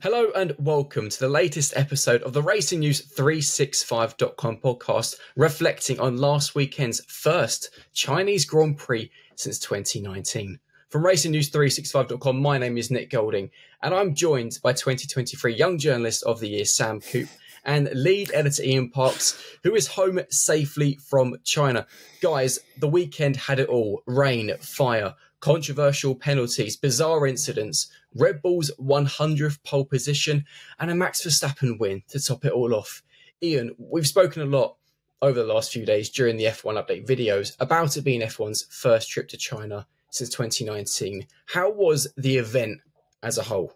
Hello and welcome to the latest episode of the Racing News 365.com podcast, reflecting on last weekend's first Chinese Grand Prix since 2019. From Racing News 365.com, my name is Nick Golding, and I'm joined by 2023 Young Journalist of the Year, Sam Coop, and lead editor Ian Parks, who is home safely from China. Guys, the weekend had it all. Rain, fire, controversial penalties, bizarre incidents, Red Bull's 100th pole position, and a Max Verstappen win to top it all off. Ian, we've spoken a lot over the last few days during the F1 update videos about it being F1's first trip to China since 2019. How was the event as a whole?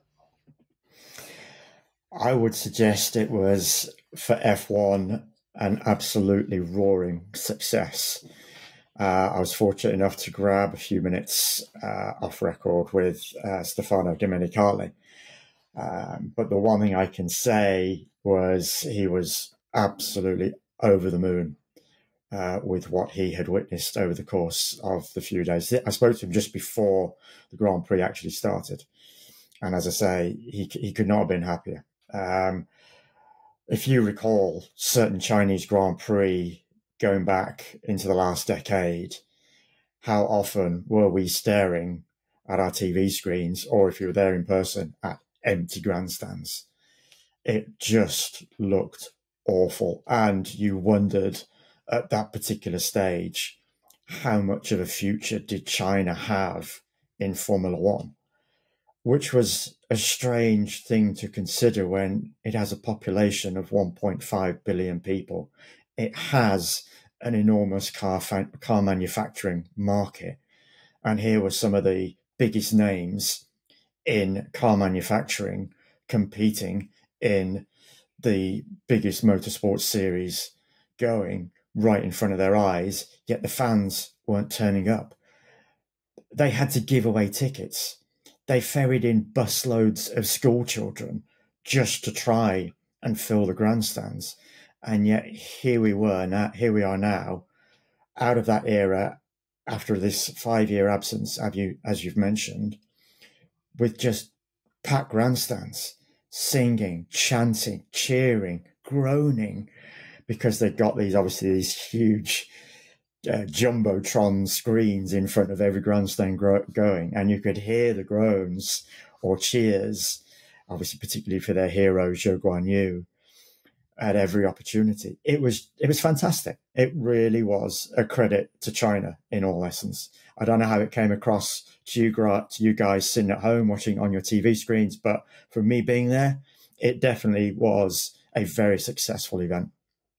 I would suggest it was, for F1, an absolutely roaring success. I was fortunate enough to grab a few minutes off record with Stefano Domenicali. But the one thing I can say was he was absolutely over the moon with what he had witnessed over the course of the few days. I spoke to him just before the Grand Prix actually started. And as I say, he could not have been happier. If you recall, certain Chinese Grand Prix going back into the last decade, how often were we staring at our TV screens, or if you were there in person, at empty grandstands? It just looked awful. And you wondered at that particular stage, how much of a future did China have in Formula One? Which was a strange thing to consider when it has a population of 1.5 billion people. It has an enormous car manufacturing market. And here were some of the biggest names in car manufacturing competing in the biggest motorsports series going right in front of their eyes, yet the fans weren't turning up. They had to give away tickets. They ferried in busloads of school children just to try and fill the grandstands. And yet here we are now, out of that era, after this 5-year absence, as you've mentioned, with just packed grandstands, singing, chanting, cheering, groaning, because they've got these huge jumbotron screens in front of every grandstand going, and you could hear the groans or cheers, obviously particularly for their hero Zhou Guanyu, at every opportunity. It was fantastic. It really was a credit to China in all essence. I don't know how it came across to you guys sitting at home watching on your TV screens, but for me being there, it definitely was a very successful event.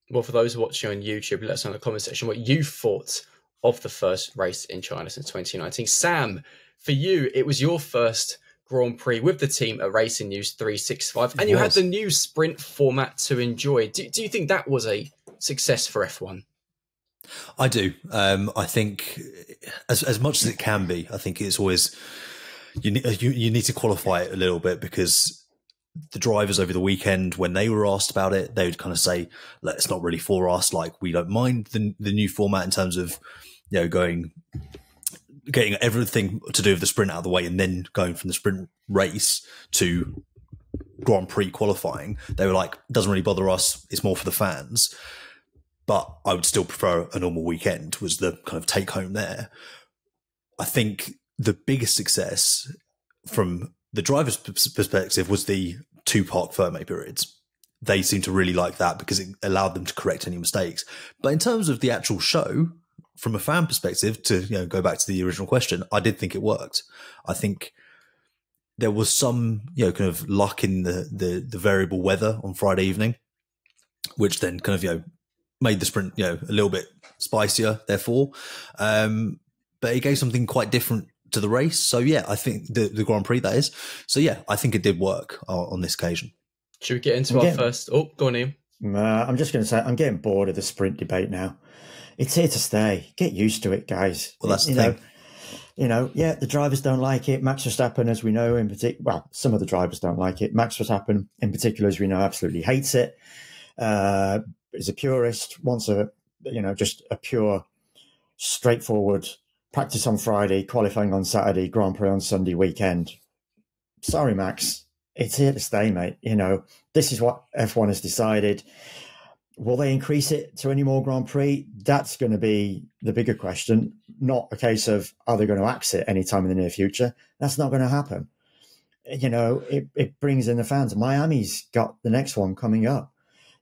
Well, for those watching on YouTube, let us know in the comment section what you thought of the first race in China since 2019. Sam, for you, it was your first Grand Prix with the team at Racing News 365, and you had the new sprint format to enjoy. Do you think that was a success for F1? I do. I think as much as it can be, I think it's always you need to qualify it a little bit, because the drivers over the weekend, when they were asked about it, they would kind of say, "Look, it's not really for us. Like, we don't mind the new format in terms of, getting everything to do with the sprint out of the way and then going from the sprint race to Grand Prix qualifying." They were like, "Doesn't really bother us. It's more for the fans." But I would still prefer a normal weekend, was the kind of take home there. I think the biggest success from the driver's perspective was the 2-part Ferme periods. They seem to really like that because it allowed them to correct any mistakes. But in terms of the actual show, from a fan perspective, to go back to the original question, I did think it worked. I think there was some kind of luck in the variable weather on Friday evening, which then kind of made the sprint a little bit spicier. Therefore, but it gave something quite different to the race. So yeah, I think the Grand Prix, that is. So yeah, I think it did work on this occasion. Should we get into our first? Oh, go on, Ian. I'm just going to say I'm getting bored of the sprint debate now. It's here to stay. Get used to it, guys. Well, that's the thing. The drivers don't like it. Max Verstappen, as we know, in particular, well, some of the drivers don't like it. Max Verstappen, in particular, as we know, absolutely hates it. Is a purist, wants just a pure, straightforward practice on Friday, qualifying on Saturday, Grand Prix on Sunday weekend. Sorry, Max. it's here to stay, mate. You know, this is what F1 has decided. Will they increase it to any more Grand Prix? That's going to be the bigger question, not a case of are they going to axe it anytime in the near future. That's not going to happen. You know, it brings in the fans. Miami's got the next one coming up.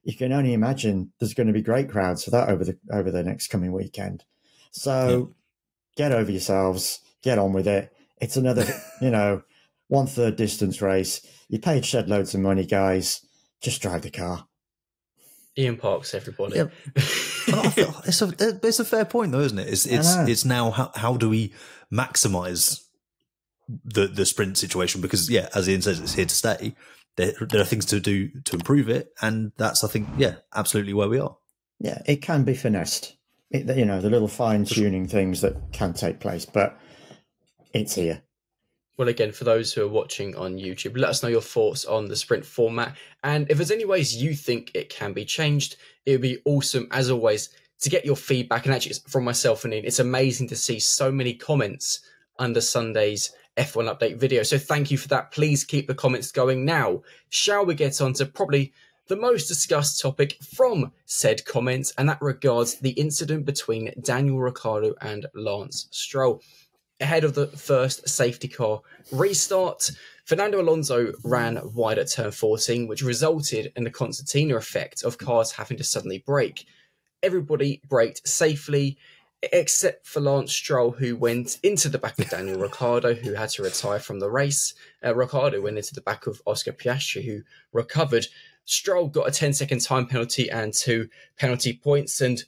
You can only imagine there's going to be great crowds for that over the next coming weekend. So get over yourselves, get on with it. It's another, 1/3 distance race. You paid shed loads of money, guys. Just drive the car. Ian Parks, everybody. Yeah. It's a fair point, though, isn't it? It's now how do we maximise the sprint situation? Because as Ian says, it's here to stay. There are things to do to improve it, and that's, I think, absolutely where we are. Yeah, it can be finessed. The little fine tuning things that can take place, but it's here. Well, again, for those who are watching on YouTube, let us know your thoughts on the sprint format. And if there's any ways you think it can be changed, it would be awesome, as always, to get your feedback. And actually, from myself and Ian, it's amazing to see so many comments under Sunday's F1 update video. So thank you for that. Please keep the comments going. Now, shall we get on to probably the most discussed topic from said comments, and that regards the incident between Daniel Ricciardo and Lance Stroll. Ahead of the first safety car restart, Fernando Alonso ran wide at turn 14, which resulted in the concertina effect of cars having to suddenly brake. Everybody braked safely, except for Lance Stroll, who went into the back of Daniel Ricciardo, who had to retire from the race. Ricciardo went into the back of Oscar Piastri, who recovered. Stroll got a 10-second time penalty and 2 penalty points, and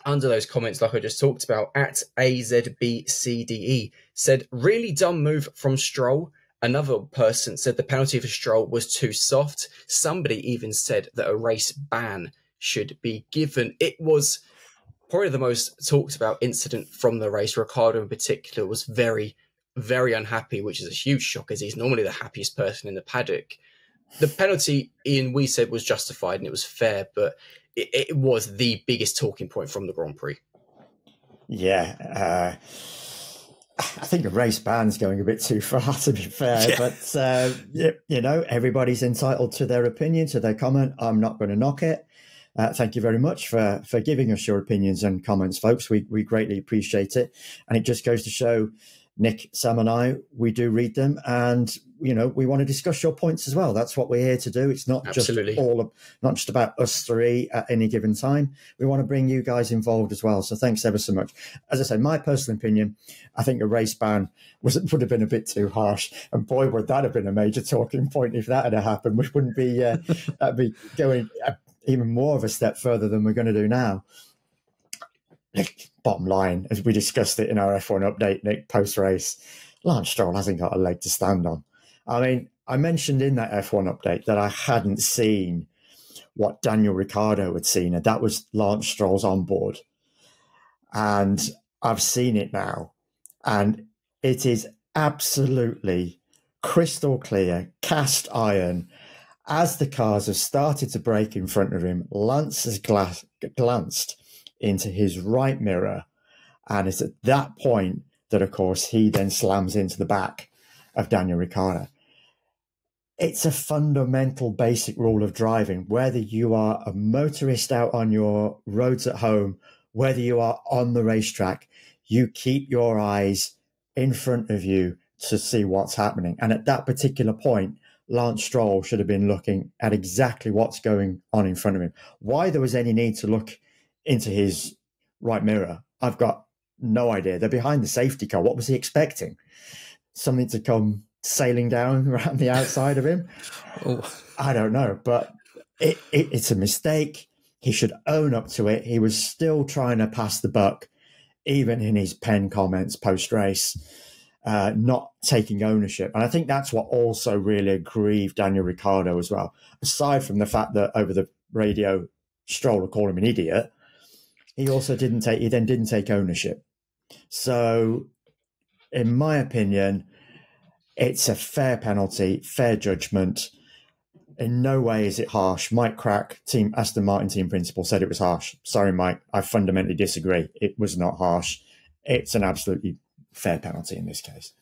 under those comments, like I just talked about, at AZBCDE said, really dumb move from Stroll. Another person said the penalty for Stroll was too soft. Somebody even said that a race ban should be given. It was probably the most talked about incident from the race. Ricciardo in particular was very, very unhappy, which is a huge shock as he's normally the happiest person in the paddock. The penalty, Ian, we said was justified and it was fair, but it was the biggest talking point from the Grand Prix. Yeah, I think the race ban's going a bit too far, to be fair. Yeah. But, everybody's entitled to their opinion, to their comment. I'm not going to knock it. Thank you very much for giving us your opinions and comments, folks. We greatly appreciate it. And it just goes to show, Nick, Sam and I, we do read them, and we want to discuss your points as well. That's what we're here to do. It's not Absolutely. not just about us three at any given time. We want to bring you guys involved as well. So thanks ever so much. As I say, my personal opinion, I think a race ban would have been a bit too harsh. And boy, would that have been a major talking point if that had happened. We wouldn't be that'd be going even more of a step further than we're going to do now. Bottom line, as we discussed it in our F1 update, Nick, post-race, Lance Stroll hasn't got a leg to stand on. I mean, I mentioned in that F1 update that I hadn't seen what Daniel Ricciardo had seen, and that was Lance Stroll's onboard. And I've seen it now, and it is absolutely crystal clear, cast iron. As the cars have started to brake in front of him, Lance has glanced into his right mirror, and it's at that point that, of course, he then slams into the back of Daniel Ricciardo. It's a fundamental basic rule of driving, whether you are a motorist out on your roads at home, whether you are on the racetrack, you keep your eyes in front of you to see what's happening. And at that particular point, Lance Stroll should have been looking at exactly what's going on in front of him. Why there was any need to look into his right mirror, I've got no idea. They're behind the safety car. What was he expecting? Something to come sailing down around the outside of him? Oh. I don't know, but it's a mistake. He should own up to it. He was still trying to pass the buck, even in his pen comments post-race, not taking ownership. And I think that's what also really aggrieved Daniel Ricciardo as well. Aside from the fact that over the radio, Stroll would call him an idiot, he then didn't take ownership. So, in my opinion, it's a fair penalty, fair judgment. In no way is it harsh. Mike Crack, Aston Martin team principal, said it was harsh. Sorry, Mike, I fundamentally disagree. It was not harsh. It's an absolutely fair penalty in this case.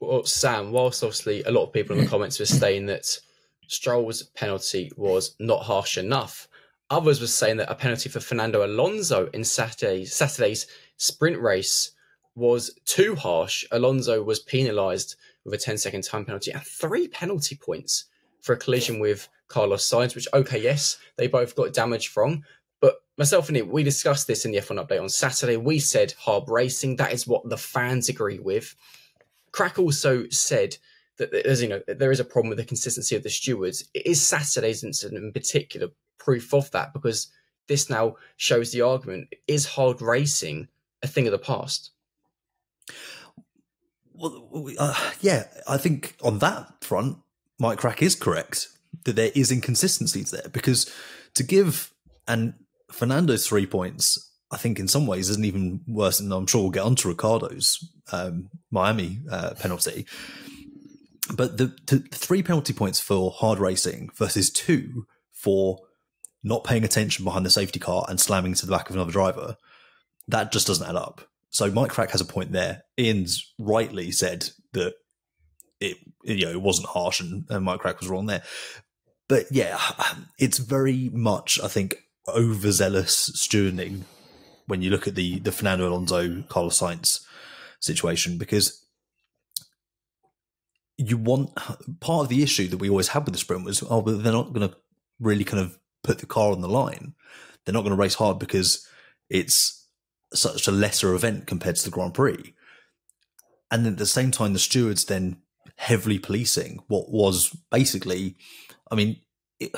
Well, Sam, whilst obviously a lot of people in the comments were saying that Stroll's penalty was not harsh enough, others were saying that a penalty for Fernando Alonso in Saturday's sprint race was too harsh. Alonso was penalised with a 10-second time penalty and 3 penalty points for a collision with Carlos Sainz, which, okay, yes, they both got damage from. But myself and Nick, we discussed this in the F1 update on Saturday. We said hard racing. That is what the fans agree with. Crack also said that there is a problem with the consistency of the stewards. It is Saturday's incident in particular proof of that, because this now shows the argument: is hard racing a thing of the past? Well, yeah, I think on that front, Mike Crack is correct that there is inconsistencies there, because to give Fernando's 3 points, I think in some ways isn't even worse than, I'm sure we'll get onto Ricciardo's Miami penalty. But the 3 penalty points for hard racing versus 2 for not paying attention behind the safety car and slamming into the back of another driver, that just doesn't add up. So Mike Crack has a point there. Ian's rightly said that it wasn't harsh, and Mike Crack was wrong there. But yeah, it's very much, I think, overzealous stewarding when you look at the Fernando Alonso, Carlos Sainz situation, because you want, part of the issue that we always had with the sprint was, but they're not going to really kind of put the car on the line. They're not going to race hard because it's such a lesser event compared to the Grand Prix. And then at the same time, the stewards then heavily policing what was basically, I mean, it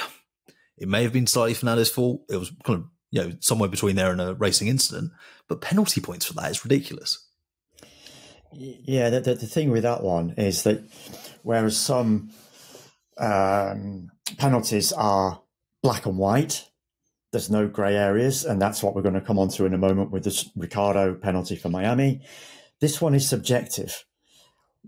may have been slightly Fernando's fault. It was kind of, somewhere between there and a racing incident, but penalty points for that is ridiculous. Yeah, the thing with that one is that whereas some penalties are black and white, there's no grey areas, and that's what we're going to come on to in a moment with the Ricciardo penalty for Miami. This one is subjective.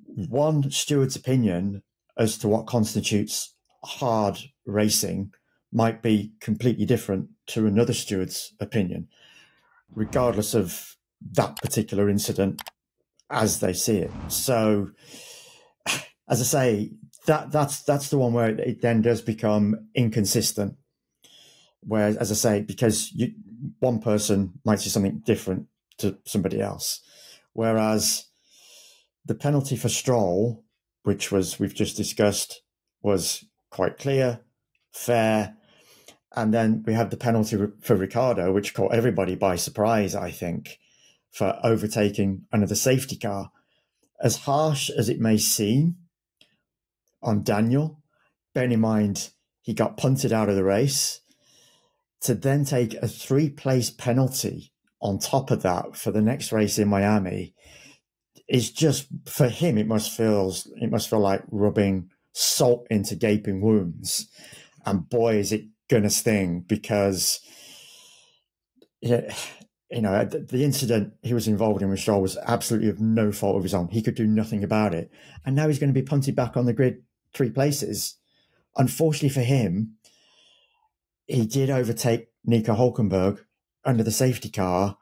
One steward's opinion as to what constitutes hard racing might be completely different to another steward's opinion, regardless of that particular incident as they see it. So, as I say, that's the one where it then does become inconsistent. Whereas, as I say, because one person might see something different to somebody else. Whereas the penalty for Stroll, which we've just discussed, was quite clear, fair. And then we have the penalty for Ricciardo, which caught everybody by surprise, I think, for overtaking another safety car. As harsh as it may seem on Daniel, bearing in mind he got punted out of the race, to then take a 3-place penalty on top of that for the next race in Miami is just, for him, it must feel like rubbing salt into gaping wounds. And boy, is it going to sting, because the incident he was involved in with Stroll was absolutely of no fault of his own. He could do nothing about it. And now he's going to be punted back on the grid 3 places. Unfortunately for him, he did overtake Nico Hülkenberg under the safety car.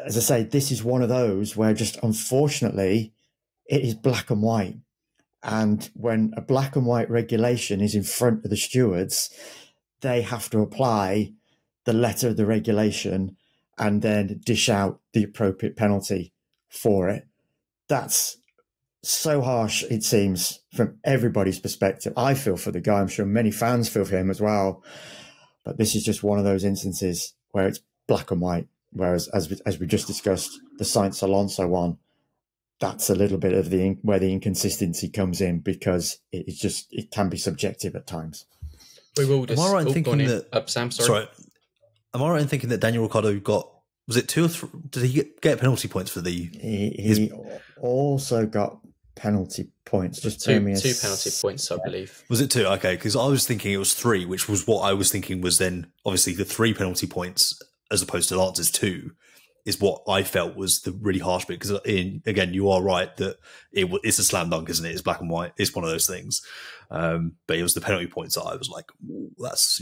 As I say, this is one of those where just unfortunately it is black and white. And when a black and white regulation is in front of the stewards, they have to apply the letter of the regulation and then dish out the appropriate penalty for it. That's so harsh, it seems, from everybody's perspective. I feel for the guy. I'm sure many fans feel for him as well. But this is just one of those instances where it's black and white. Whereas, as we just discussed, the Sainz Alonso one, that's a little bit of where the inconsistency comes in, because it can be subjective at times. We will just. Am I right in thinking that? Sam, sorry. Am I right in thinking that Daniel Ricciardo got, was it 2 or 3? Did he get penalty points for He also got penalty points. Just two penalty points, I believe. Was it 2? Okay, because I was thinking it was 3, which was what I was thinking was then obviously the 3 penalty points as opposed to Lance's 2 is what I felt was the really harsh bit. Because again, you are right that it's a slam dunk, isn't it? It's black and white. It's one of those things. But it was the penalty points that I was like, that's,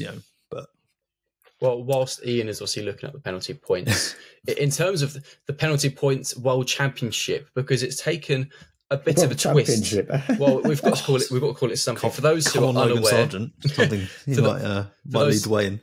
but. Well, whilst Ian is obviously looking at the penalty points, in terms of the penalty points World Championship, because it's taken a bit of a twist. Well, we've got to call it something. For those who are unaware, Sergeant, something you might lead the way in.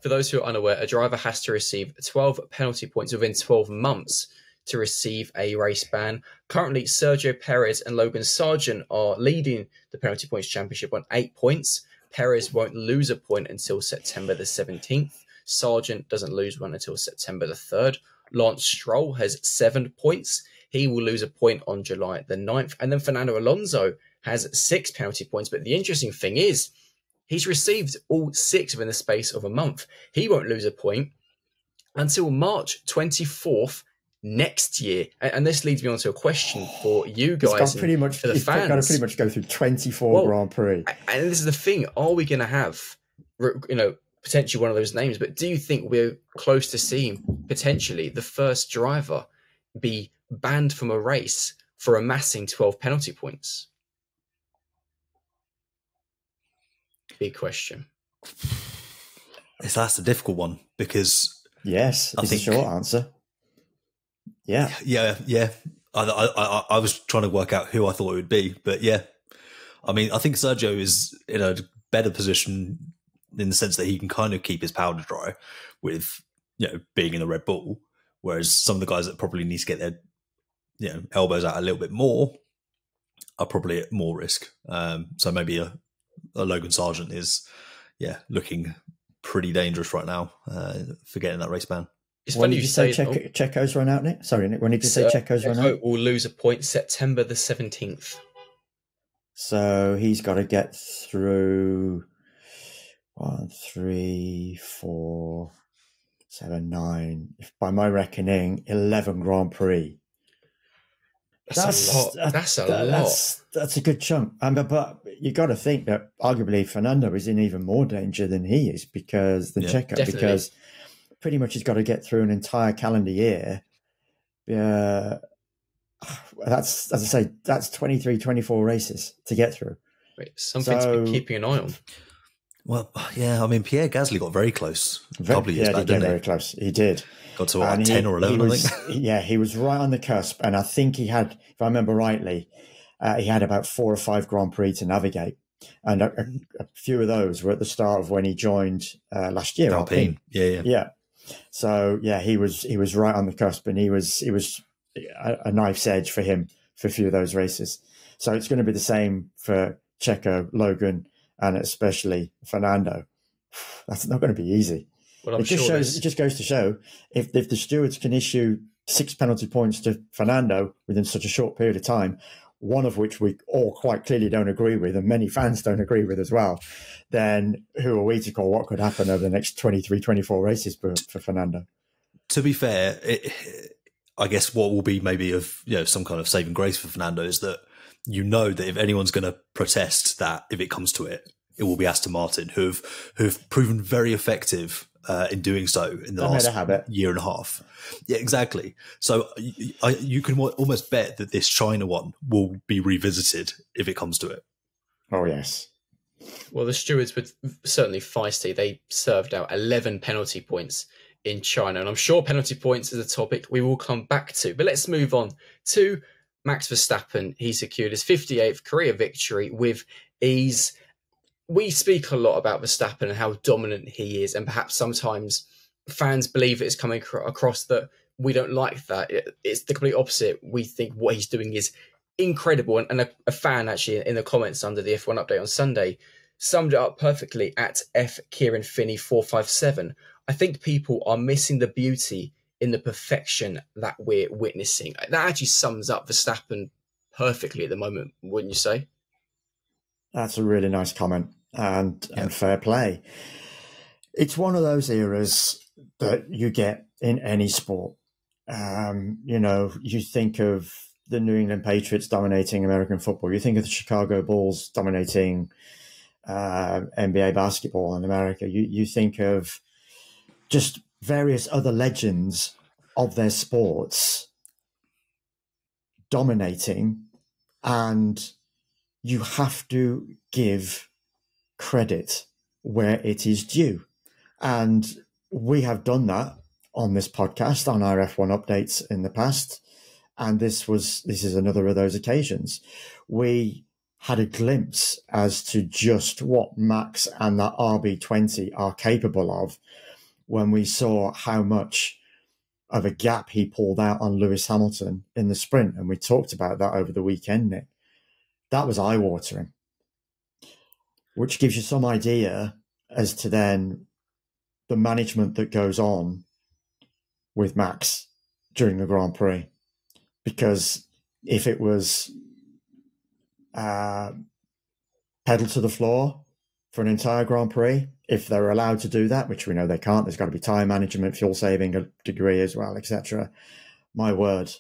For those who are unaware, a driver has to receive 12 penalty points within 12 months to receive a race ban. Currently, Sergio Perez and Logan Sargent are leading the penalty points championship on 8 points. Perez won't lose a point until September the 17th. Sargent doesn't lose one until September the 3rd. Lance Stroll has 7 points. He will lose a point on July the 9th. And then Fernando Alonso has 6 penalty points. But the interesting thing is, he's received all 6 within the space of a month. He won't lose a point until March 24th next year. And this leads me on to a question for you guys and for the fans. Got to pretty much go through 24 Grand Prix. And this is the thing. Are we going to have, potentially one of those names, but do you think we're close to seeing potentially the first driver be banned from a race for amassing 12 penalty points? Big question. That's a difficult one because yes, it's a short answer. Yeah. I was trying to work out who I thought it would be, but yeah, I mean, I think Sergio is in a better position in the sense that he can kind of keep his powder dry with, being in the Red Bull, whereas some of the guys that probably need to get their, elbows out a little bit more are probably at more risk. So maybe a Logan Sargent is, looking pretty dangerous right now for getting that race ban. It's when funny did you say Checo's run out, Nick? Sorry, Nick, when did you say Checo's run out? Will lose a point September the 17th. So he's got to get through 1, 3, 4, 7, 9. By my reckoning, 11 Grand Prix. That's a lot. That's a good chunk. But you got to think that arguably Fernando is in even more danger than he is Checo, definitely. Because pretty much he's got to get through an entire calendar year. That's, as I say, that's 23, 24 races to get through. Something to be keeping an eye on. Well, yeah, I mean, Pierre Gasly got very close a couple of years back, didn't he? Very close. He did. Got to 10 or 11, I think. Yeah, he was right on the cusp. And I think he had, if I remember rightly, he had about 4 or 5 Grand Prix to navigate. And a few of those were at the start of when he joined last year. Alpine. Yeah. So yeah, he was right on the cusp, and he was a knife's edge for him for a few of those races. So it's going to be the same for Checo, Logan, and especially Fernando. That's not going to be easy. Well, it just goes to show if the stewards can issue 6 penalty points to Fernando within such a short period of time, one of which we all quite clearly don't agree with, and many fans don't agree with as well, then who are we to call what could happen over the next 23, 24 races for Fernando? To be fair, I guess what will be maybe of some kind of saving grace for Fernando is that that if anyone's going to protest that, if it comes to it, it will be Aston Martin, who've proven very effective in doing so in the last year and a half. Yeah, exactly. So you can almost bet that this China one will be revisited if it comes to it. Oh, yes. Well, the stewards were certainly feisty. They served out 11 penalty points in China. And I'm sure penalty points is a topic we will come back to. But let's move on to Max Verstappen. He secured his 58th career victory with ease. We speak a lot about Verstappen and how dominant he is, and perhaps sometimes fans believe it's coming across that we don't like that. It's the complete opposite. We think what he's doing is incredible. And a fan actually in the comments under the F1 update on Sunday summed it up perfectly at F Kieran Finney 457. I think people are missing the beauty in the perfection that we're witnessing. That actually sums up Verstappen perfectly at the moment, wouldn't you say? That's a really nice comment and fair play. It's one of those eras that you get in any sport. You think of the New England Patriots dominating American football. You think of the Chicago Bulls dominating NBA basketball in America. You think of just various other legends of their sports dominating, and you have to give credit where it is due. And we have done that on this podcast, on our F1 updates in the past. And this is another of those occasions. We had a glimpse as to just what Max and that RB20 are capable of when we saw how much of a gap he pulled out on Lewis Hamilton in the sprint. And we talked about that over the weekend, Nick. That was eye-watering, which gives you some idea as to then the management that goes on with Max during the Grand Prix. Because if it was pedal to the floor for an entire Grand Prix, if they're allowed to do that, which we know they can't, there's got to be time management, fuel saving a degree as well, etc. My word,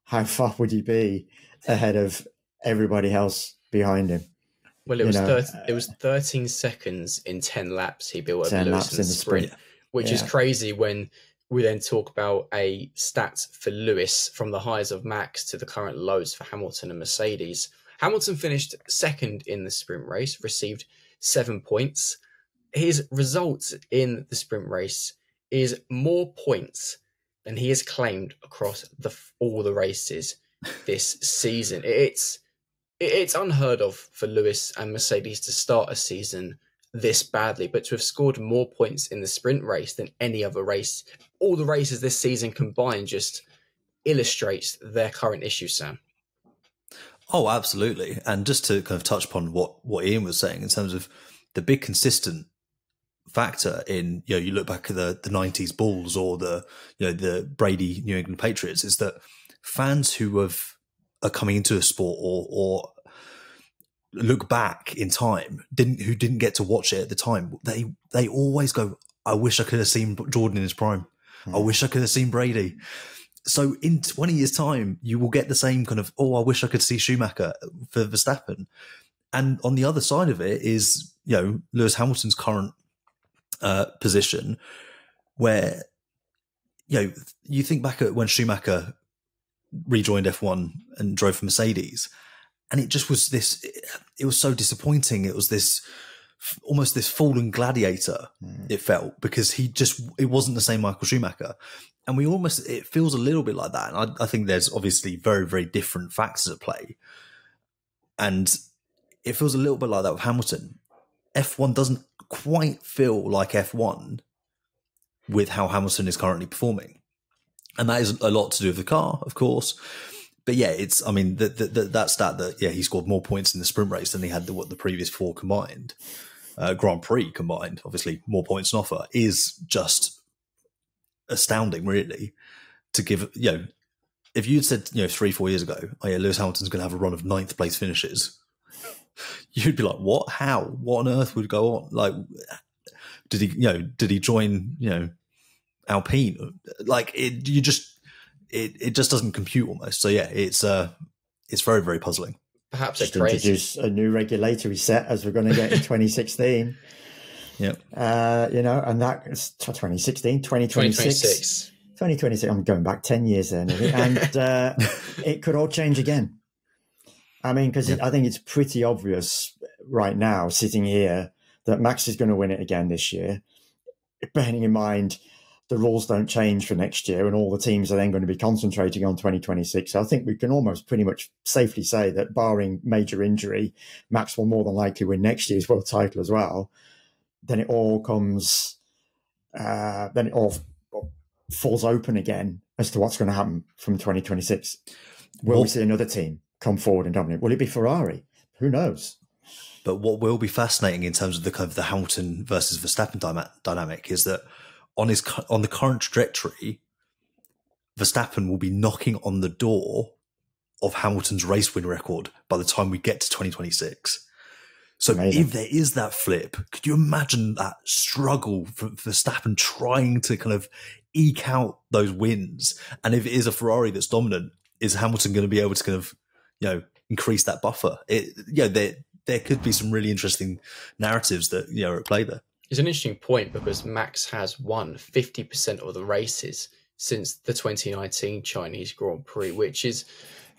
how far would he be ahead of everybody else behind him? Well, it was 13 seconds in 10 laps he built over Lewis in the sprint, which is crazy when we then talk about a stat for Lewis from the highs of Max to the current lows for Hamilton and Mercedes. Hamilton finished second in the sprint race, received 7 points. His result in the sprint race is more points than he has claimed across all the races this season. It's unheard of for Lewis and Mercedes to start a season this badly, but to have scored more points in the sprint race than any other race, all the races this season combined, just illustrates their current issues, Sam. Oh, absolutely. And just to kind of touch upon what Ian was saying in terms of the big consistent factor in, you look back at the 90s Bulls or the Brady New England Patriots, is that fans who are coming into a sport or look back in time, who didn't get to watch it at the time, they always go, I wish I could have seen Jordan in his prime. I wish I could have seen Brady. So in 20 years' time, you will get the same kind of, I wish I could see Schumacher for Verstappen. And on the other side of it is, Lewis Hamilton's current position, where, you think back at when Schumacher rejoined F1 and drove for Mercedes, and it just was it was so disappointing. It was almost this fallen gladiator, it felt, because it wasn't the same Michael Schumacher. And it feels a little bit like that. And I think there's obviously very, very different factors at play. And it feels a little bit like that with Hamilton. F1 doesn't quite feel like F1 with how Hamilton is currently performing. And that is a lot to do with the car, of course. But yeah, that stat that, he scored more points in the sprint race than he had the previous 4 combined, Grand Prix combined, obviously more points on offer, is just astounding, really, to give, if you'd said, 3-4 years ago, Lewis Hamilton's going to have a run of 9th place finishes, you'd be like, what? How? What on earth would go on? Like, did he join, Alpine? Like, it just doesn't compute almost. So yeah, it's very, very puzzling. Perhaps just introduce a new regulatory set as we're going to get in 2016. Yep. And that's 2016, 2026. 2026. I'm going back 10 years there, and it could all change again. I mean, because I think it's pretty obvious right now, sitting here, that Max is going to win it again this year. Bearing in mind the rules don't change for next year, and all the teams are then going to be concentrating on 2026. So I think we can almost pretty much safely say that, barring major injury, Max will more than likely win next year's world title as well. Then it all falls open again as to what's going to happen from 2026. Will we see another team come forward and dominate? Will it be Ferrari? Who knows? But what will be fascinating in terms of the Hamilton versus Verstappen dynamic is that on the current trajectory, Verstappen will be knocking on the door of Hamilton's race win record by the time we get to 2026. So amazing. If there is that flip, could you imagine that struggle for Verstappen trying to kind of eke out those wins? And if it is a Ferrari that's dominant, is Hamilton going to be able to kind of, increase that buffer? There could be some really interesting narratives that, are at play there. It's an interesting point because Max has won 50% of the races since the 2019 Chinese Grand Prix, which is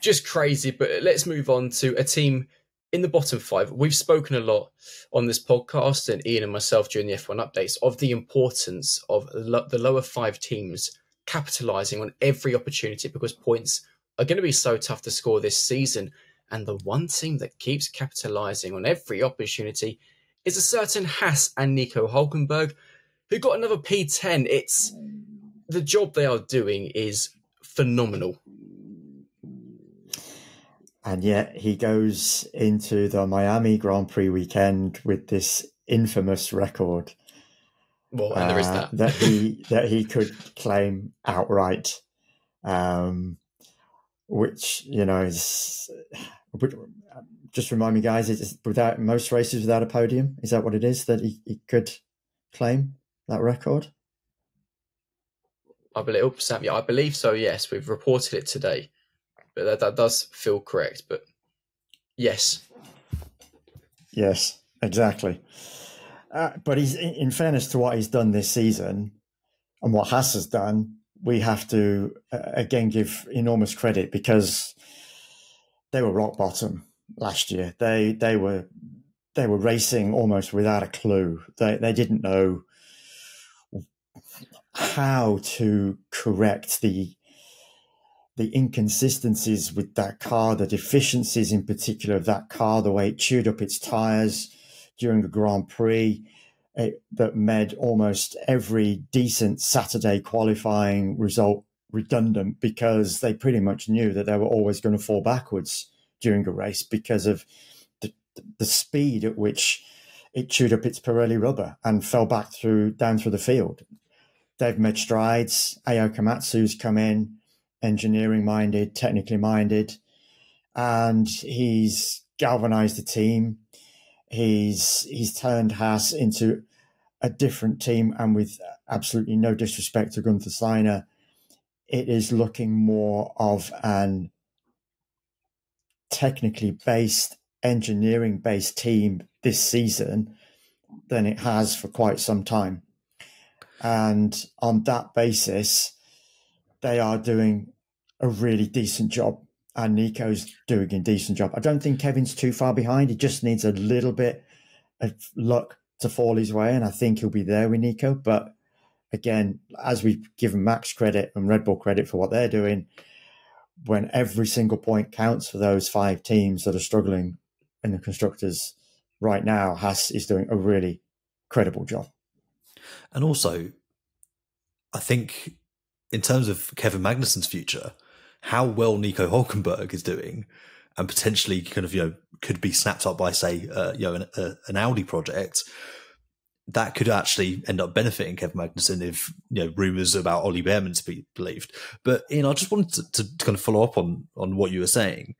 just crazy. But let's move on to a team in the bottom 5. We've spoken a lot on this podcast, and Ian and myself during the F1 updates, of the importance of the lower 5 teams capitalising on every opportunity, because points are going to be so tough to score this season. And the one team that keeps capitalising on every opportunity is a certain Haas and Nico Hulkenberg, who got another P10. It's the job they are doing is phenomenal. And yet he goes into the Miami Grand Prix weekend with this infamous record. Well, and there is that. that he could claim outright, which, you know, is... Just remind me, guys, is without most races without a podium? Is that what it is that he could claim that record? I believe so, yes. We've reported it today. But that does feel correct. But yes. Yes, exactly. But he's, in fairness to what he's done this season and what Haas has done, we have to, again, give enormous credit, because they were rock bottom last year. They were racing almost without a clue. They didn't know how to correct the inconsistencies with that car, the deficiencies in particular of that car, the way it chewed up its tyres during the Grand Prix, that made almost every decent Saturday qualifying result redundant, because they pretty much knew that they were always going to fall backwards during a race because of the speed at which it chewed up its Pirelli rubber and fell back down through the field. They've made strides. Ao Komatsu's come in, engineering minded, technically minded, and he's galvanized the team. He's turned Haas into a different team, and with absolutely no disrespect to Gunther Steiner, it is looking more of an technically based, engineering based team this season than it has for quite some time. And on that basis, they are doing a really decent job, and Nico's doing a decent job. I don't think Kevin's too far behind. He just needs a little bit of luck to fall his way, and I think he'll be there with Nico. But again, as we've given Max credit and Red Bull credit for what they're doing, when every single point counts for those 5 teams that are struggling in the constructors right now, Haas is doing a really credible job. And also, I think in terms of Kevin Magnussen's future, how well Nico Hulkenberg is doing, and potentially kind of, could be snapped up by, say, an Audi project, that could actually end up benefiting Kevin Magnussen if, rumours about Ollie Behrman to be believed. But, I just wanted to kind of follow up on what you were saying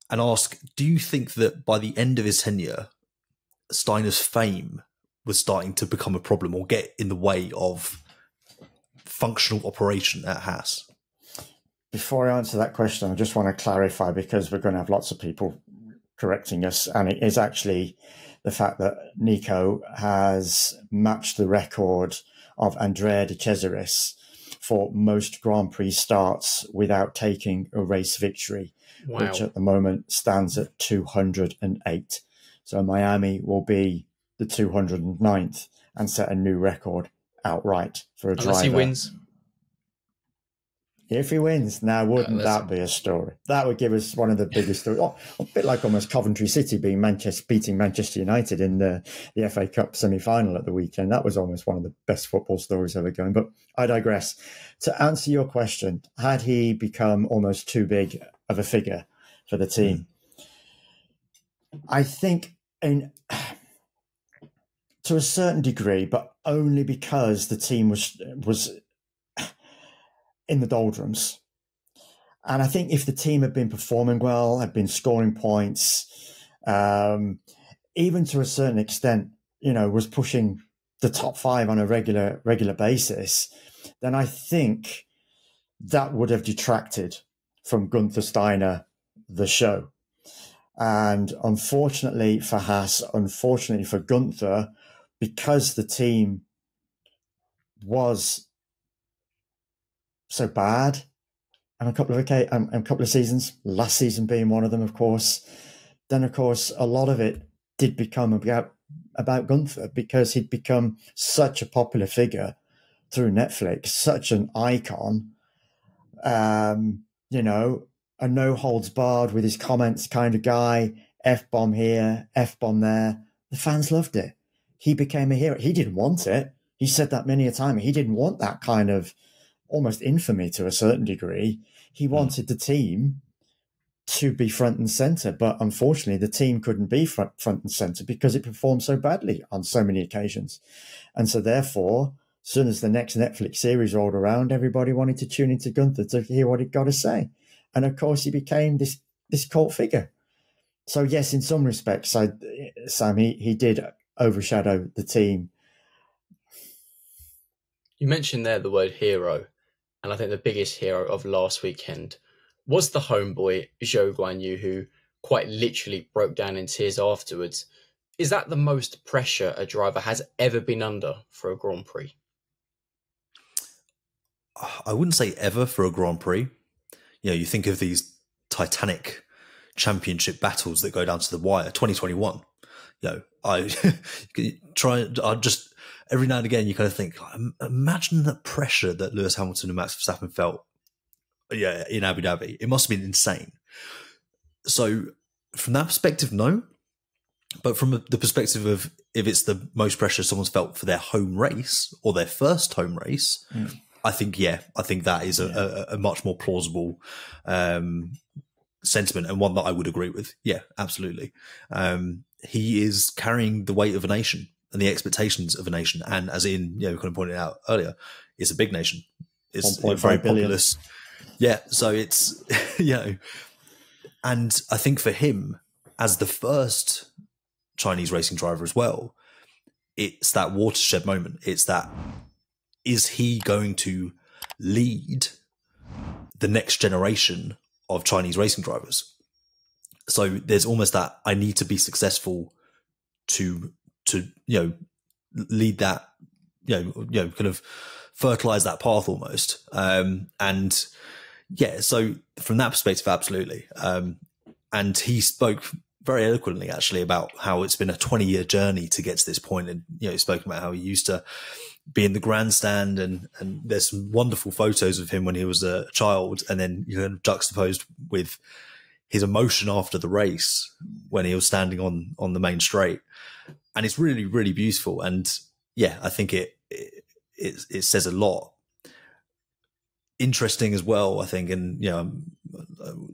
and ask, do you think that by the end of his tenure, Steiner's fame was starting to become a problem or get in the way of functional operation at Haas? Before I answer that question, I just want to clarify, because we're going to have lots of people correcting us, and it is actually the fact that Nico has matched the record of Andrea De Cesaris for most Grand Prix starts without taking a race victory, which at the moment stands at 208. So Miami will be the 209th and set a new record outright for a driver. Unless he wins. If he wins, now wouldn't that be a story? That would give us one of the biggest stories. A bit like almost Coventry City beating Manchester United in the FA Cup semi-final at the weekend. That was almost one of the best football stories ever going. But I digress. To answer your question, had he become almost too big of a figure for the team? I think to a certain degree, but only because the team was in the doldrums. And I think if the team had been performing well, had been scoring points, even to a certain extent, was pushing the top 5 on a regular basis, then I think that would have detracted from Gunther Steiner, the show. And unfortunately for Haas, unfortunately for Gunther, because the team was so bad on a couple of seasons, last season being one of them, of course, then of course a lot of it did become about Gunther, because he'd become such a popular figure through Netflix, such an icon. a no holds barred with his comments kind of guy, F-bomb here, F-bomb there. The fans loved it. He became a hero. He didn't want it. He said that many a time. He didn't want that kind of almost infamy to a certain degree. He wanted the team to be front and center, but unfortunately the team couldn't be front and center because it performed so badly on so many occasions. And so therefore, as soon as the next Netflix series rolled around, everybody wanted to tune into Gunther to hear what he'd got to say. And of course, he became this cult figure. So yes, in some respects, Sam, he did overshadow the team. You mentioned there the word hero, and I think the biggest hero of last weekend was the homeboy, Zhou Guanyu, who quite literally broke down in tears afterwards. Is that the most pressure a driver has ever been under for a Grand Prix? I wouldn't say ever for a Grand Prix. You know, you think of these titanic championship battles that go down to the wire. 2021. You know, I just every now and again you kind of think, imagine the pressure that Lewis Hamilton and Max Verstappen felt. Yeah, in Abu Dhabi, it must have been insane. So, from that perspective, no. But from the perspective of if it's the most pressure someone's felt for their home race or their first home race, I think that is a much more plausible sentiment, and one that I would agree with. Yeah, absolutely. He is carrying the weight of a nation and the expectations of a nation, and as Ian, kind of pointed out earlier, it's a big nation. It's very populous. Yeah, so it's and I think for him as the first Chinese racing driver as well, it's that watershed moment. It's that, is he going to lead the next generation of Chinese racing drivers? So there's almost that, I need to be successful to lead that, kind of fertilize that path almost. And yeah, so from that perspective, absolutely. And he spoke very eloquently actually about how it's been a 20-year journey to get to this point. And, he spoke about how he used to be in the grandstand, and there's some wonderful photos of him when he was a child, and then juxtaposed with his emotion after the race when he was standing on the main straight. And it's really, really beautiful. And yeah, I think it says a lot. Interesting as well, I think, and I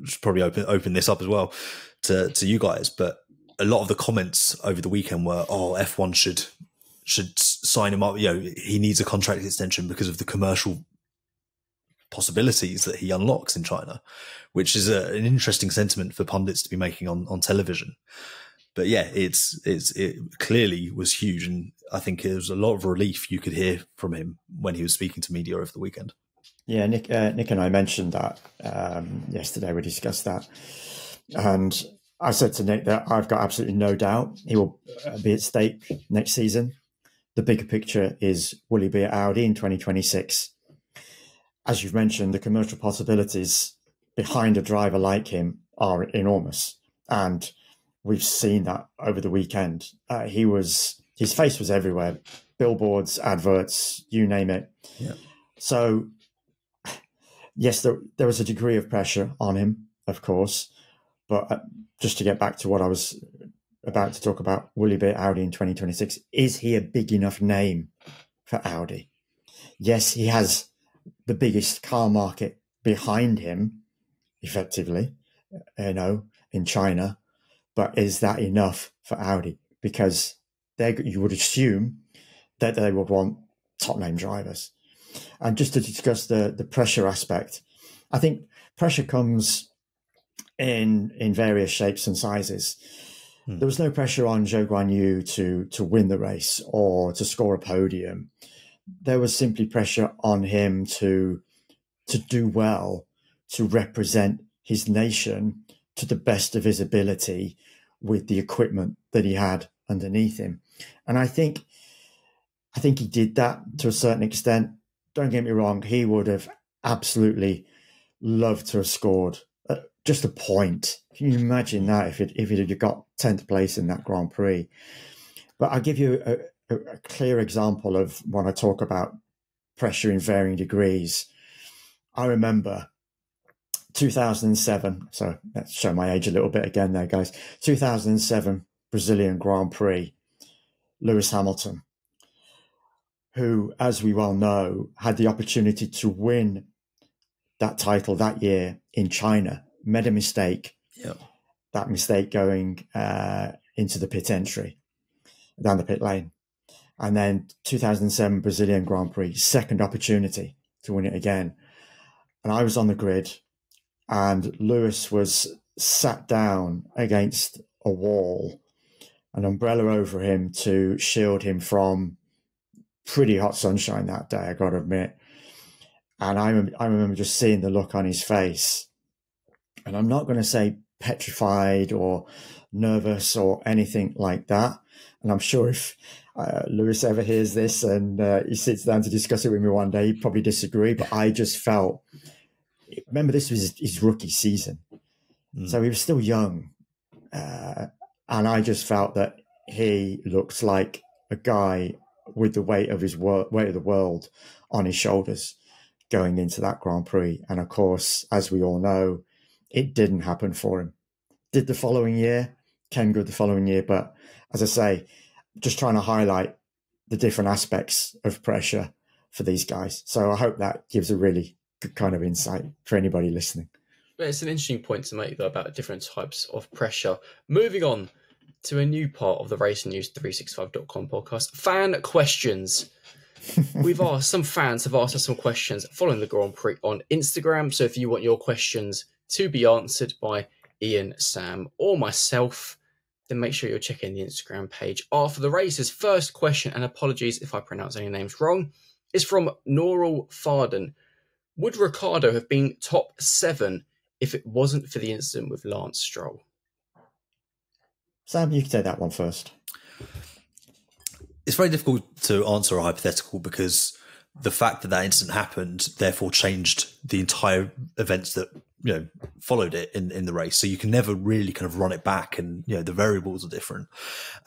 should probably open this up as well to you guys, but a lot of the comments over the weekend were, F1 should sign him up. He needs a contract extension because of the commercial possibilities that he unlocks in China, which is an interesting sentiment for pundits to be making on television. But yeah, it clearly was huge, and I think it was a lot of relief you could hear from him when he was speaking to media over the weekend. Yeah, Nick and I mentioned that yesterday. We discussed that, and I said to Nick that I've got absolutely no doubt he will be at stake next season. The bigger picture is, will he be at Audi in 2026? As you've mentioned, the commercial possibilities behind a driver like him are enormous, and we've seen that over the weekend. His face was everywhere, billboards, adverts, you name it. Yeah. So yes, there was a degree of pressure on him, of course, but just to get back to what I was about to talk about, will he be at Audi in 2026? Is he a big enough name for Audi? Yes, he has the biggest car market behind him, effectively, in China, but is that enough for Audi? Because you would assume that they would want top-name drivers. And just to discuss the pressure aspect, I think pressure comes in various shapes and sizes. There was no pressure on Zhou Guanyu to win the race or to score a podium. There was simply pressure on him to do well, to represent his nation to the best of his ability with the equipment that he had underneath him. And I think he did that to a certain extent. Don't get me wrong, he would have absolutely loved to have scored just a point. Can you imagine that if it had got 10th place in that Grand Prix? But I'll give you a clear example of when I talk about pressure in varying degrees. I remember 2007. So let's show my age a little bit again there, guys. 2007 Brazilian Grand Prix. Lewis Hamilton, who, as we well know, had the opportunity to win that title that year in China, made a mistake. Yep. That mistake going into the pit entry, down the pit lane. And then 2007 Brazilian Grand Prix, second opportunity to win it again. And I was on the grid, and Lewis was sat down against a wall, an umbrella over him to shield him from pretty hot sunshine that day, I got to admit. And I remember just seeing the look on his face. And I'm not going to say petrified or nervous or anything like that. And I'm sure if Lewis ever hears this and he sits down to discuss it with me one day, he'd probably disagree. But I just felt, remember, this was his rookie season. So he was still young. And I just felt that he looked like a guy with the weight of weight of the world on his shoulders going into that Grand Prix. And of course, as we all know, it didn't happen for him. Did the following year, came good the following year. But as I say, just trying to highlight the different aspects of pressure for these guys. So I hope that gives a really good kind of insight for anybody listening. It's an interesting point to make, though, about different types of pressure. Moving on to a new part of the Racing News 365.com podcast, fan questions. Some fans have asked us some questions following the Grand Prix on Instagram. So if you want your questions to be answered by Ian, Sam, or myself, then make sure you're checking the Instagram page after the races. First question, and apologies if I pronounce any names wrong, is from Noral Farden. Would Ricciardo have been top 7 if it wasn't for the incident with Lance Stroll? Sam, you can take that one first. It's very difficult to answer a hypothetical because the fact that that incident happened therefore changed the entire events that followed it in the race. So you can never really kind of run it back, and the variables are different.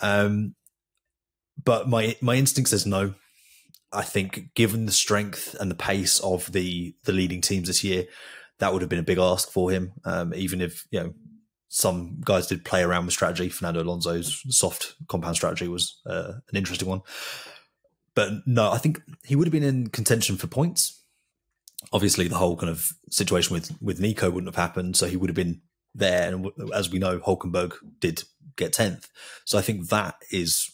But my instinct says no. I think given the strength and the pace of the leading teams this year, that would have been a big ask for him. Even if some guys did play around with strategy. Fernando Alonso's soft compound strategy was an interesting one. But no, I think he would have been in contention for points. Obviously, the whole kind of situation with Nico wouldn't have happened, so he would have been there. And as we know, Hülkenberg did get 10th. So I think that is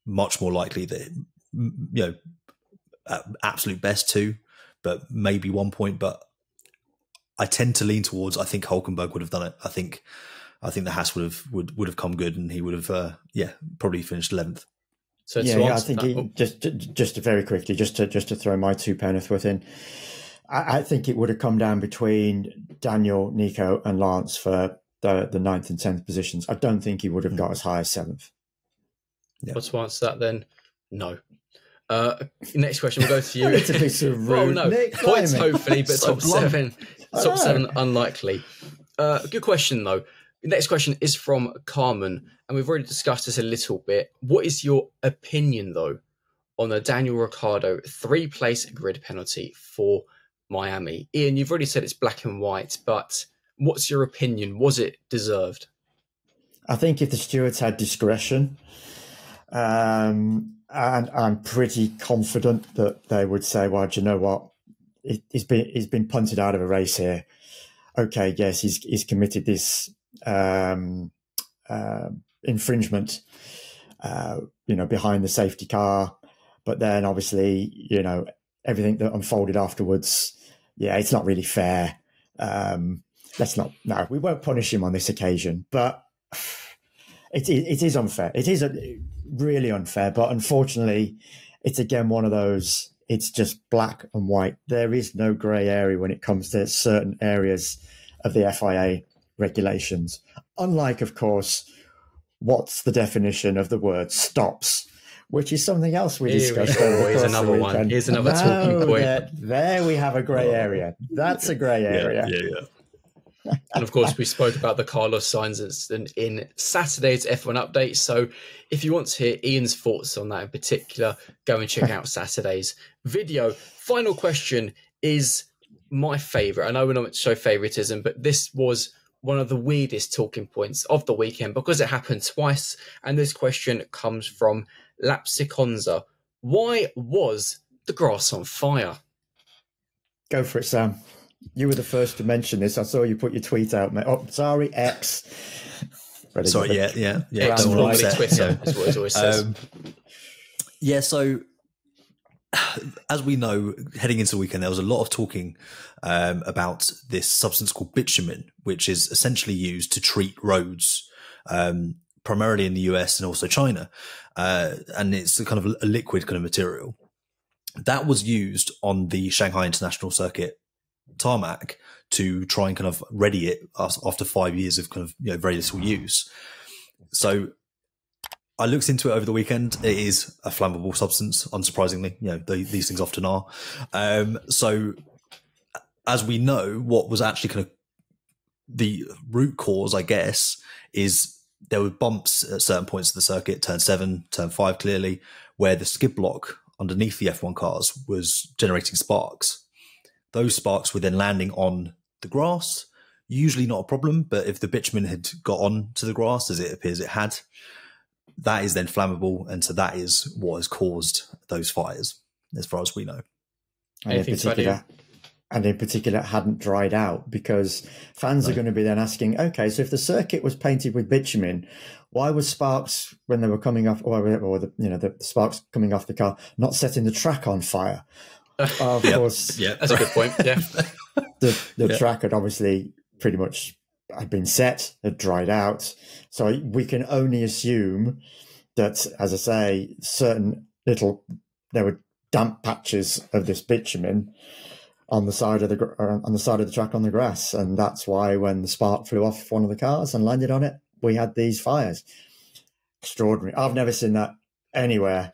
much more likely that, at absolute best 2, but maybe 1 point. But I tend to lean towards, I think Hülkenberg would have done it. I think the Haas would have come good, and he would have probably finished 11th. So I think just very quickly, just to throw my 2 penn'orth in, I think it would have come down between Daniel, Nico, and Lance for the 9th and 10th positions. I don't think he would have got as high as 7th. Yeah. Let's answer that then. No. Next question, we'll go to you. It's a bit of rude. Well, no, Nick, points hopefully, but so top 7 unlikely. Good question though. The next question is from Carmen, and we've already discussed this a little bit. What is your opinion though on the Daniel Ricciardo 3-place grid penalty for Miami? Ian, you've already said it's black and white, but what's your opinion? Was it deserved? I think if the stewards had discretion, and I'm pretty confident that they would say, well, do you know what? He's been punted out of a race here. Okay, yes, he's committed this infringement, behind the safety car. But then obviously, everything that unfolded afterwards, it's not really fair. We won't punish him on this occasion, but it is unfair. It is really unfair, but unfortunately, it's again one of those, it's just black and white. There is no grey area when it comes to certain areas of the FIA regulations. Unlike, of course, what's the definition of the word stops, which is something else we discussed. Here's another one. Here's another talking point. There we have a grey area. That's a grey area. Yeah. And of course, we spoke about the Carlos Sainz incident in Saturday's F1 update. So if you want to hear Ian's thoughts on that in particular, go and check out Saturday's video. Final question is my favourite, I know we're not meant to show favouritism, but this was one of the weirdest talking points of the weekend because it happened twice. And this question comes from Lapsiconza. Why was the grass on fire? Go for it, Sam. You were the first to mention this. I saw you put your tweet out, mate. Oh, sorry, X. Sorry, yeah. X, formerly Twitter, is what it always says. So as we know, heading into the weekend, there was a lot of talking about this substance called bitumen, which is essentially used to treat roads, primarily in the US and also China. And it's a kind of a liquid kind of material that was used on the Shanghai International Circuit tarmac to try and kind of ready it after 5 years of kind of very little use. So I looked into it over the weekend. It is a flammable substance, unsurprisingly. These things often are. So as we know, what was actually kind of the root cause, I guess, is there were bumps at certain points of the circuit, turn 7, turn 5 clearly, where the skid block underneath the F1 cars was generating sparks. Those sparks were then landing on the grass, usually not a problem, but if the bitumen had got on to the grass, as it appears it had, that is then flammable, and so that is what has caused those fires, as far as we know. And in particular, it hadn't dried out, because fans are going to be then asking, okay, so if the circuit was painted with bitumen, why was sparks when they were coming off, or the sparks coming off the car, not setting the track on fire? Of course, that's a good point. Yeah, the track had obviously pretty much had been set, had dried out, so we can only assume that, as I say, there were damp patches of this bitumen on the side of the track on the grass, and that's why when the spark flew off one of the cars and landed on it, we had these fires. Extraordinary. I've never seen that anywhere.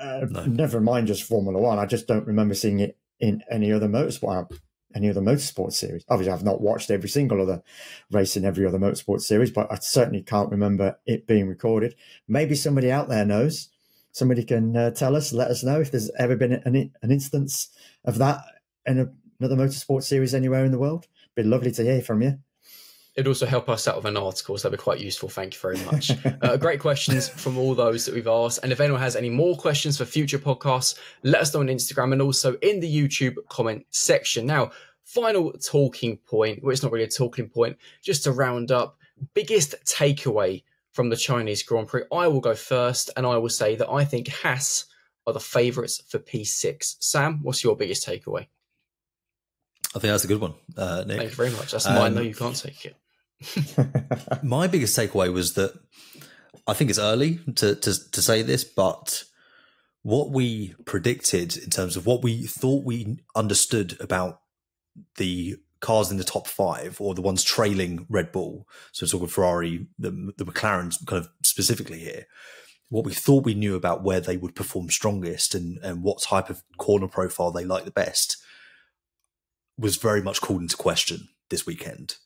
No. Never mind just Formula One. I just don't remember seeing it in any other motorsport series. Obviously, I've not watched every single other race in every other motorsport series, but I certainly can't remember it being recorded. Maybe somebody out there knows. Somebody can tell us, let us know if there's ever been an instance of that in another motorsport series anywhere in the world. It'd be lovely to hear from you. It'd also help us out with an article, so that'd be quite useful. Thank you very much. Great questions from all those that we've asked. And if anyone has any more questions for future podcasts, let us know on Instagram and also in the YouTube comment section. Now, final talking point. Well, it's not really a talking point. Just to round up, biggest takeaway from the Chinese Grand Prix. I will go first, and I will say that I think Haas are the favourites for P6. Sam, what's your biggest takeaway? I think that's a good one, Nick. Thank you very much. That's mine, though. You can't take it. My biggest takeaway was that I think it's early to say this, but what we predicted in terms of what we thought we understood about the cars in the top 5 or the ones trailing Red Bull, so talking Ferrari, the McLaren kind of specifically here, what we thought we knew about where they would perform strongest and what type of corner profile they like the best was very much called into question this weekend.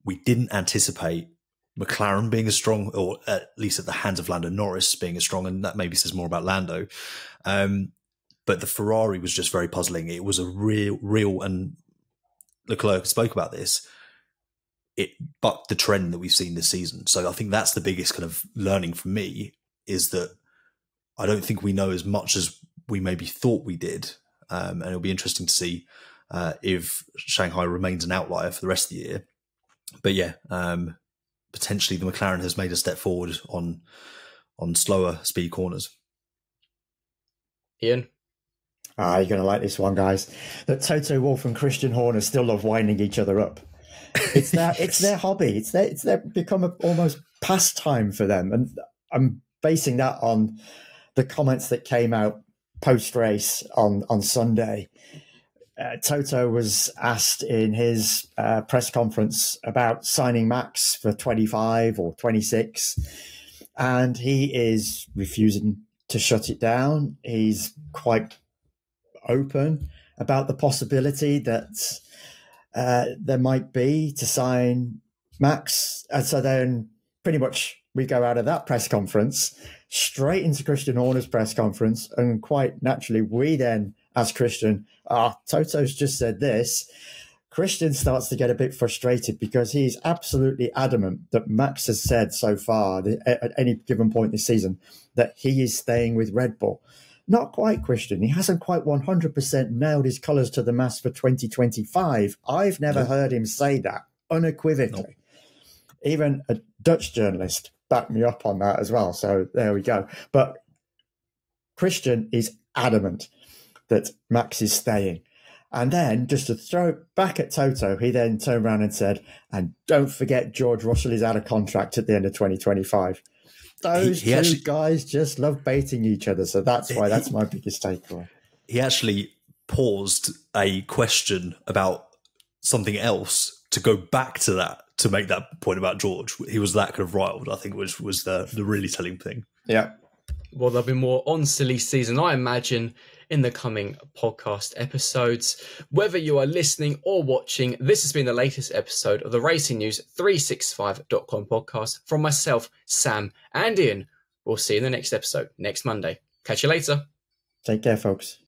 We didn't anticipate McLaren being as strong, or at least at the hands of Lando Norris being as strong, and that maybe says more about Lando. But the Ferrari was just very puzzling. It was a real, and Leclerc spoke about this, it bucked the trend that we've seen this season. So I think that's the biggest kind of learning for me, is that I don't think we know as much as we maybe thought we did. And it'll be interesting to see if Shanghai remains an outlier for the rest of the year. But yeah, potentially the McLaren has made a step forward on slower speed corners. Ian? You're going to like this one, guys. That Toto Wolff and Christian Horner still love winding each other up. It's their hobby. It's their become almost pastime for them. And I'm basing that on the comments that came out post-race on Sunday. Toto was asked in his press conference about signing Max for 25 or 26, and he is refusing to shut it down. He's quite open about the possibility that there might be to sign Max. And so then pretty much we go out of that press conference straight into Christian Horner's press conference, and quite naturally we then as Christian, Toto's just said this, Christian starts to get a bit frustrated because he's absolutely adamant that Max has said so far at any given point this season that he is staying with Red Bull. Not quite, Christian. He hasn't quite 100% nailed his colours to the mast for 2025. I've never heard him say that unequivocally. Even a Dutch journalist backed me up on that as well. So there we go. But Christian is adamant that Max is staying. And then, just to throw it back at Toto, he then turned around and said, and don't forget George Russell is out of contract at the end of 2025. Those two guys just love baiting each other. So that's why that's my biggest takeaway. He actually paused a question about something else to go back to that, to make that point about George. He was that kind of riled, I think was the really telling thing. Yeah. Well, there'll be more on Silly Season, I imagine, in the coming podcast episodes. Whether you are listening or watching, this has been the latest episode of the Racing News 365.com podcast from myself, Sam, and Ian. We'll see you in the next episode next Monday. Catch you later. Take care, folks.